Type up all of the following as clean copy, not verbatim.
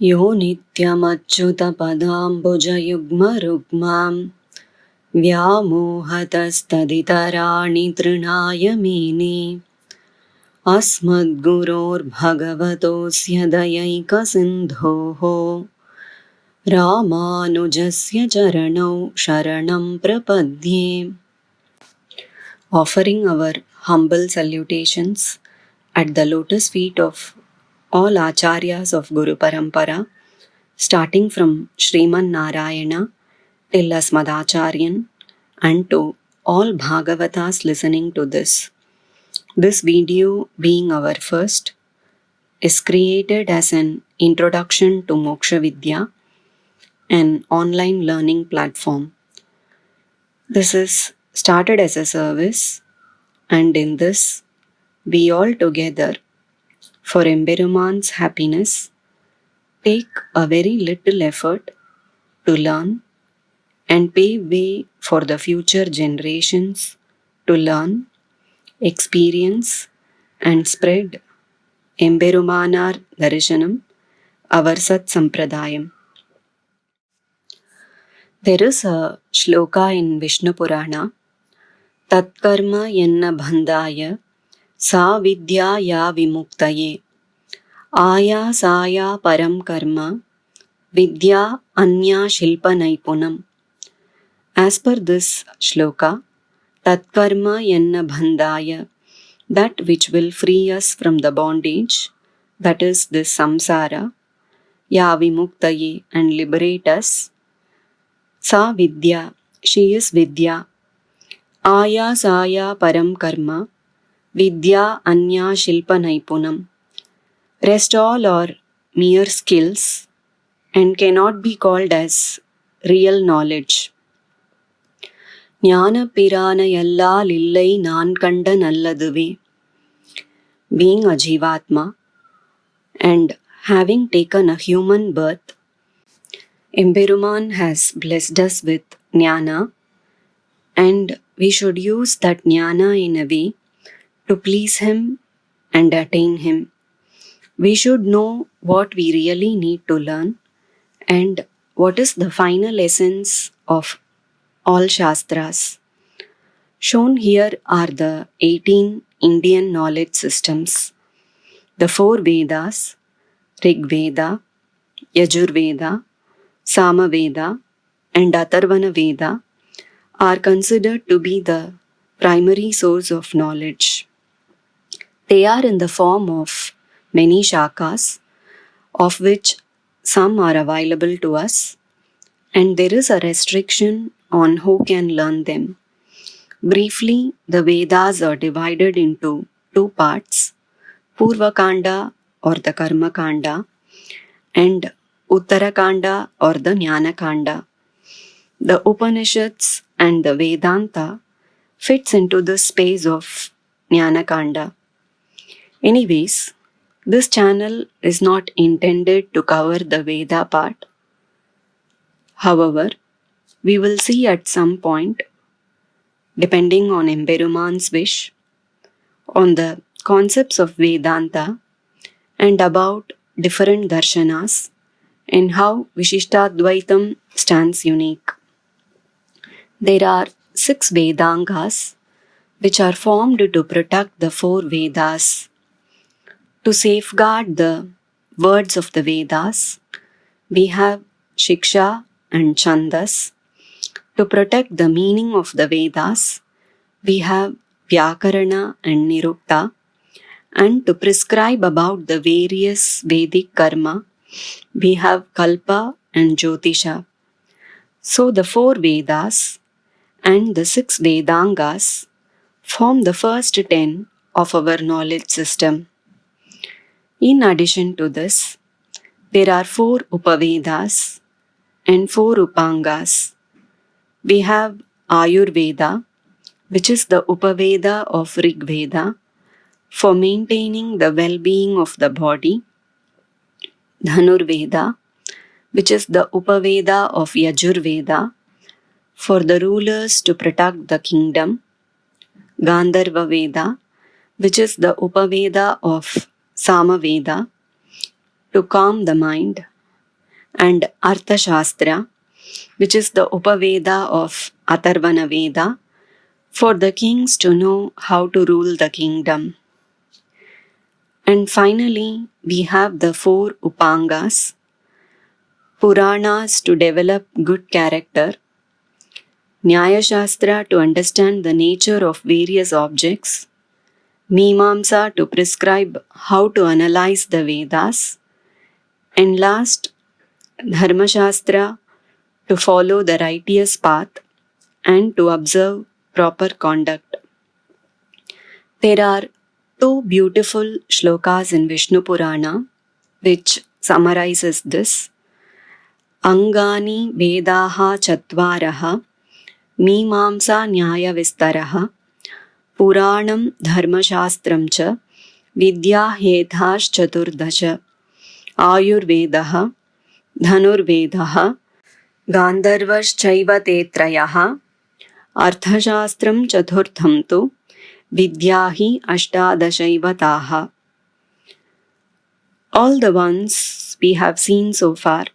यो नित्यमच्युतपदाम्बुजयुग्मरुग्मां व्यामोहतस्तदितराणि तृणाय मेने अस्मद्गुरोर्भगवतोऽस्य दयैकसिन्धोः रामानुजस्य चरणौ शरणं प्रपद्ये. Offering our humble salutations at the lotus feet of all Acharyas of Guru Parampara, starting from Sriman Narayana till Asmadacharyan, and to all Bhagavatas listening to this. This video, being our first, is created as an introduction to Moksha Vidya, an online learning platform. This is started as a service, and in this, we all together, for Emberuman's happiness, take a very little effort to learn and pave way for the future generations to learn, experience, and spread Emberumanar Darshanam, our Sat Sampradayam. There is a shloka in Vishnu Purana, Tatkarma yenna bandhaya sa vidya ya vimuktaye aya saya param karma vidya anya shilpa naipunam. As per this shloka, Tatkarma yenna bandhaya, that which will free us from the bondage, that is this samsara, ya vimuktaye, and liberate us, sa vidya, she is vidya, aya saya param karma vidya anya shilpa naipunam. Rest all are mere skills and cannot be called as real knowledge. ஞான பிரானையல்லால் இல்லை நான் கண்ட நல்லதுவே. Being a Jivatma and having taken a human birth, Emberuman has blessed us with jnana, and we should use that jnana in a way to please him and attain him. We should know what we really need to learn and what is the final essence of all Shastras. Shown here are the 18 Indian knowledge systems. The 4 Vedas, Rig Veda, Yajur Veda, Sama Veda, and Atharvana Veda, are considered to be the primary source of knowledge. They are in the form of many shakas, of which some are available to us, and there is a restriction on who can learn them. Briefly, the Vedas are divided into 2 parts, Purvakanda or the Karma Kanda and Uttarakanda or the Jnana Kanda. The Upanishads and the Vedanta fits into this space of Jnana Kanda. Anyways, this channel is not intended to cover the Veda part. However, we will see at some point, depending on Emberuman's wish, on the concepts of Vedanta and about different darshanas and how Vishishtadvaitam stands unique. There are 6 Vedangas which are formed to protect the 4 Vedas. To safeguard the words of the Vedas, we have Shiksha and Chandas. To protect the meaning of the Vedas, we have Vyakarana and Nirukta. And to prescribe about the various Vedic karma, we have Kalpa and Jyotisha. So the 4 Vedas and the 6 Vedangas form the first 10 of our knowledge system. In addition to this, there are 4 Upavedas and 4 Upangas. We have Ayurveda, which is the Upaveda of Rig Veda, for maintaining the well-being of the body. Dhanurveda, which is the Upaveda of Yajur Veda, for the rulers to protect the kingdom. Gandharva Veda, which is the Upaveda of Samaveda, to calm the mind. and Arthashastra, which is the Upaveda of Atharvana Veda, for the kings to know how to rule the kingdom. And finally, we have the 4 Upangas, Puranas to develop good character, Nyaya Shastra to understand the nature of various objects, Mimamsa to prescribe how to analyze the Vedas, and last, Dharma Shastra to follow the righteous path and to observe proper conduct. There are 2 beautiful shlokas in Vishnu Purana which summarizes this. Angani Vedaha Chatvaraha Mimamsa Nyaya Vistaraha Puranam Dharmashastram Cha Vidya Hedhash Chaturdasha Ayurvedaha Dhanurvedaha Gandharvaschaiva te trayaha Arthashastram Chaturtham tu Vidyahi Ashtadashaiva taha. All the ones we have seen so far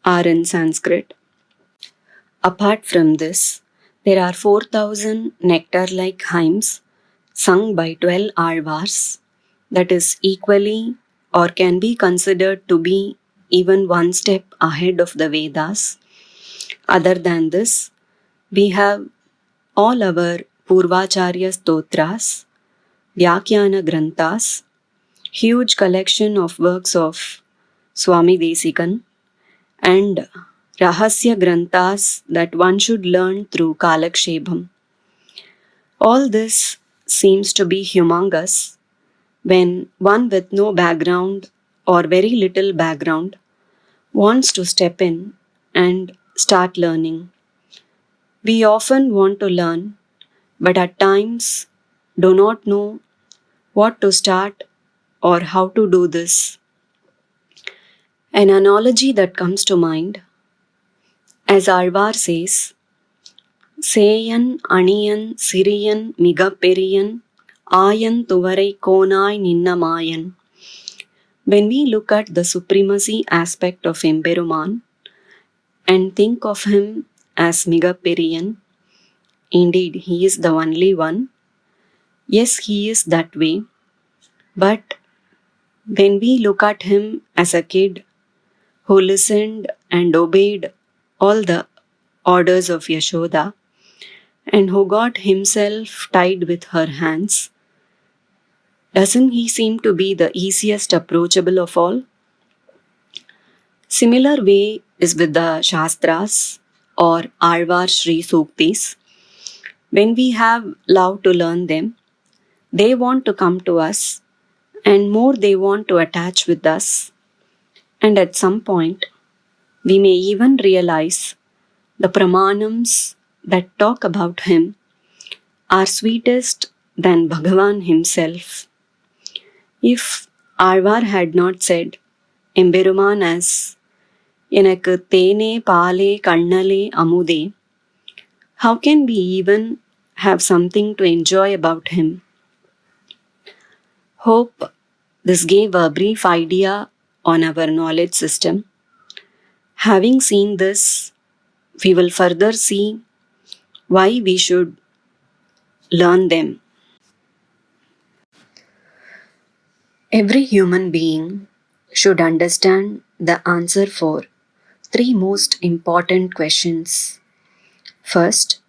are in Sanskrit. Apart from this, there are 4,000 nectar-like hymns sung by 12 Alvars, that is equally or can be considered to be even one step ahead of the Vedas. Other than this, we have all our Purvacharya Stotras, Vyakhyana Granthas, huge collection of works of Swami Desikan, and Rahasya Granthas that one should learn through Kalakshebam. All this seems to be humongous when one with no background or very little background wants to step in and start learning. We often want to learn, but at times do not know what to start or how to do this. An analogy that comes to mind, as Alvar says, Seyan Aniyan Siriyan Migaperiyan Ayan Tuvarai Konai Ninnamayan. When we look at the supremacy aspect of Emperuman and think of him as Migaperiyan, indeed he is the only one. Yes, he is that way. But when we look at him as a kid who listened and obeyed all the orders of Yashoda and who got himself tied with her hands, doesn't he seem to be the easiest approachable of all? Similar way is with the Shastras or Alvar Shri Suktis. When we have love to learn them, they want to come to us and more they want to attach with us. And at some point, we may even realize the pramanams that talk about him are sweetest than Bhagavan himself. If Alvar had not said Emperuman as Enakku Tene Pale Kannale Amude, how can we even have something to enjoy about him? Hope this gave a brief idea on our knowledge system. Having seen this, we will further see why we should learn them. Every human being should understand the answer for 3 most important questions. First,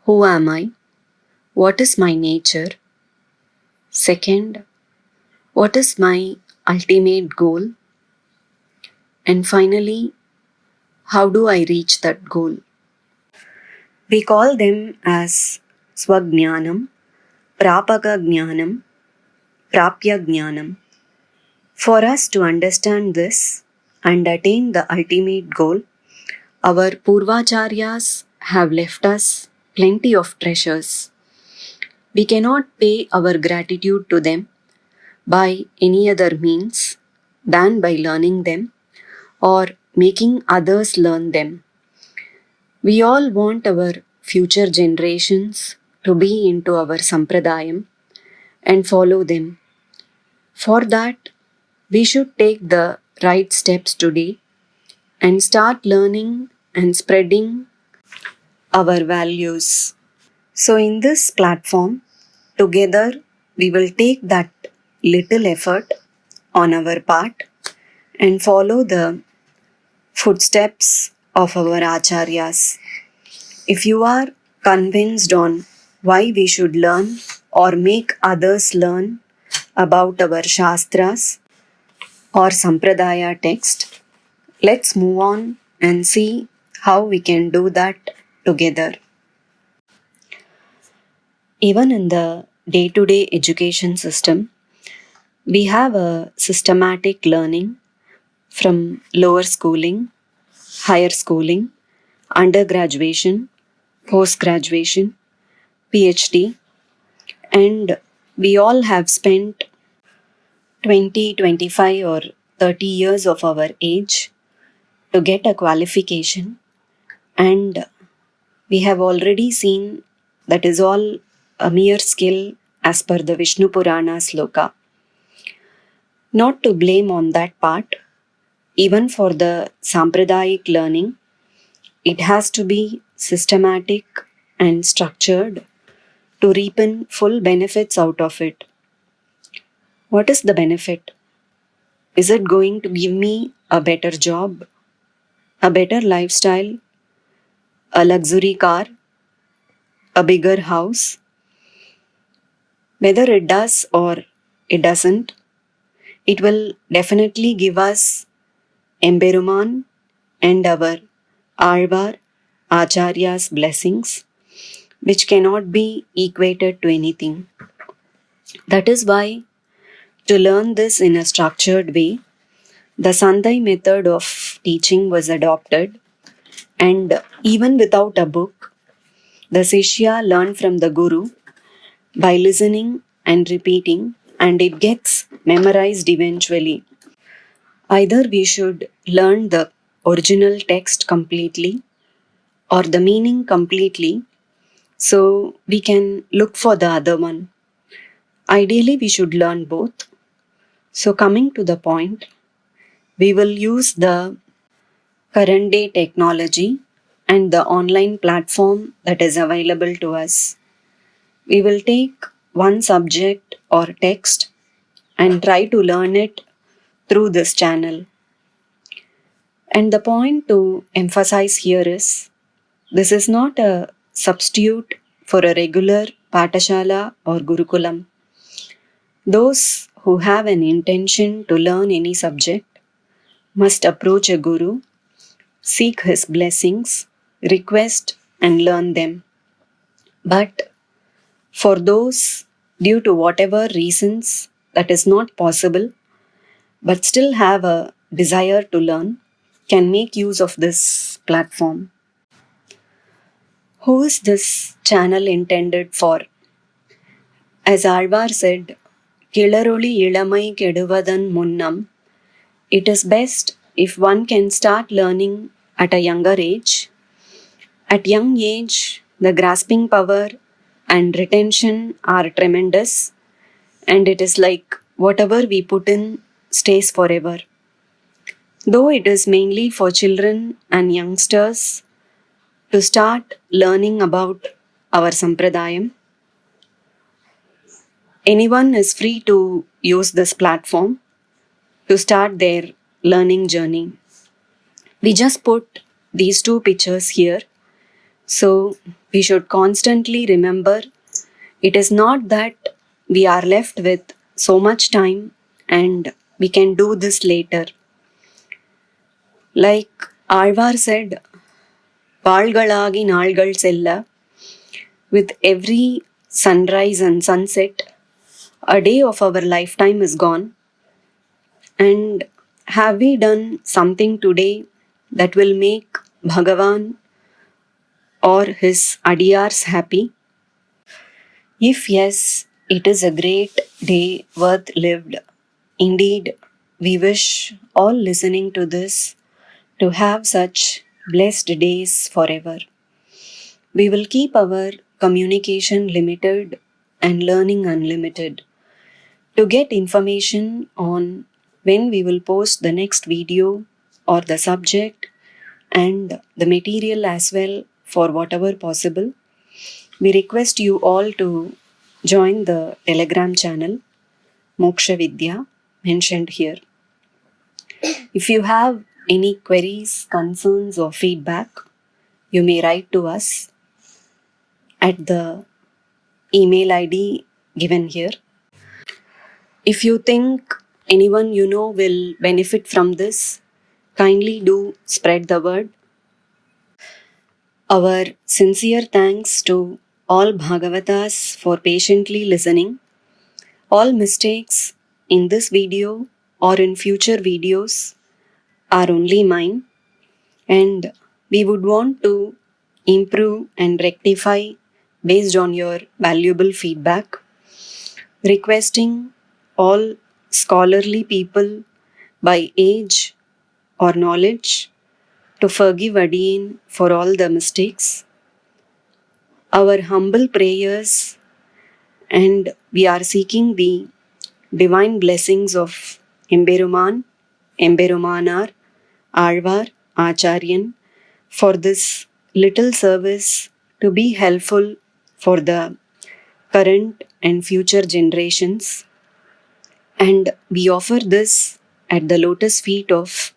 who am I? What is my nature? Second, what is my ultimate goal? And finally, how do I reach that goal? We call them as Swajnanam, Prapaka Jnanam, Prapya Jnanam. For us to understand this and attain the ultimate goal, our Purvacharyas have left us plenty of treasures. We cannot pay our gratitude to them by any other means than by learning them or making others learn them. We all want our future generations to be into our Sampradayam and follow them. For that, we should take the right steps today and start learning and spreading our values. So, in this platform, together we will take that little effort on our part and follow the footsteps of our acharyas. If you are convinced on why we should learn or make others learn about our shastras or sampradaya text, let's move on and see how we can do that together. Even in the day-to-day education system, we have a systematic learning from lower schooling, higher schooling, undergraduation, post-graduation, PhD, and we all have spent 20, 25, or 30 years of our age to get a qualification, and we have already seen that is all a mere skill as per the Vishnu Purana sloka. Not to blame on that part, even for the Sampradayic learning, it has to be systematic and structured to reap in full benefits out of it. What is the benefit? Is it going to give me a better job, a better lifestyle, a luxury car, a bigger house? Whether it does or it doesn't, it will definitely give us Emberuman and our Alvar Acharya's blessings, which cannot be equated to anything. That is why, to learn this in a structured way, the Sandai method of teaching was adopted, and even without a book, the Sishya learned from the Guru by listening and repeating, and it gets memorized eventually. Either we should learn the original text completely or the meaning completely, so we can look for the other one. Ideally, we should learn both. So, coming to the point, we will use the current day technology and the online platform that is available to us. We will take one subject or text and try to learn it through this channel. And the point to emphasize here is this is not a substitute for a regular Patashala or Gurukulam. Those who have an intention to learn any subject must approach a Guru, seek his blessings, request and learn them. But for those, due to whatever reasons, that is not possible, but still have a desire to learn, can make use of this platform. Who is this channel intended for? As Alvar said, Kilaroli ilamai keduvadan munnam, it is best if one can start learning at a younger age. At young age, the grasping power and retention are tremendous, and it is like whatever we put in stays forever. Though it is mainly for children and youngsters to start learning about our Sampradayam, anyone is free to use this platform to start their learning journey. We just put these two pictures here, so we should constantly remember it is not that we are left with so much time and we can do this later. Like Alvar said, Palgalagi Nalgal Sella, with every sunrise and sunset, a day of our lifetime is gone. And have we done something today that will make Bhagavan or his Adiyars happy? If yes, it is a great day worth lived. Indeed, we wish all listening to this to have such blessed days forever. We will keep our communication limited and learning unlimited. To get information on when we will post the next video or the subject and the material as well for whatever possible. We request you all to join the Telegram channel Moksha Vidya mentioned here. If you have any queries, concerns, or feedback, you may write to us at the email ID given here. If you think anyone you know will benefit from this, kindly do spread the word. Our sincere thanks to all Bhagavatas for patiently listening. All mistakes in this video or in future videos are only mine, and we would want to improve and rectify based on your valuable feedback. Requesting all scholarly people by age or knowledge to forgive Adiin for all the mistakes. Our humble prayers, and we are seeking the divine blessings of Emberuman, Emberumanar, Alvar, Acharyan for this little service to be helpful for the current and future generations. And we offer this at the lotus feet of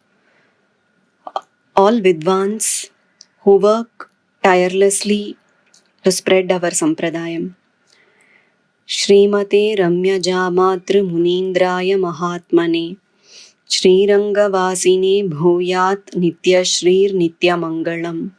all Vidvans who work tirelessly to spread our Sampradayam. Srimate Ramyajamatra Munindraya Mahatmane Srirangavasine Bhuyat Nitya Shrir Nitya Mangalam.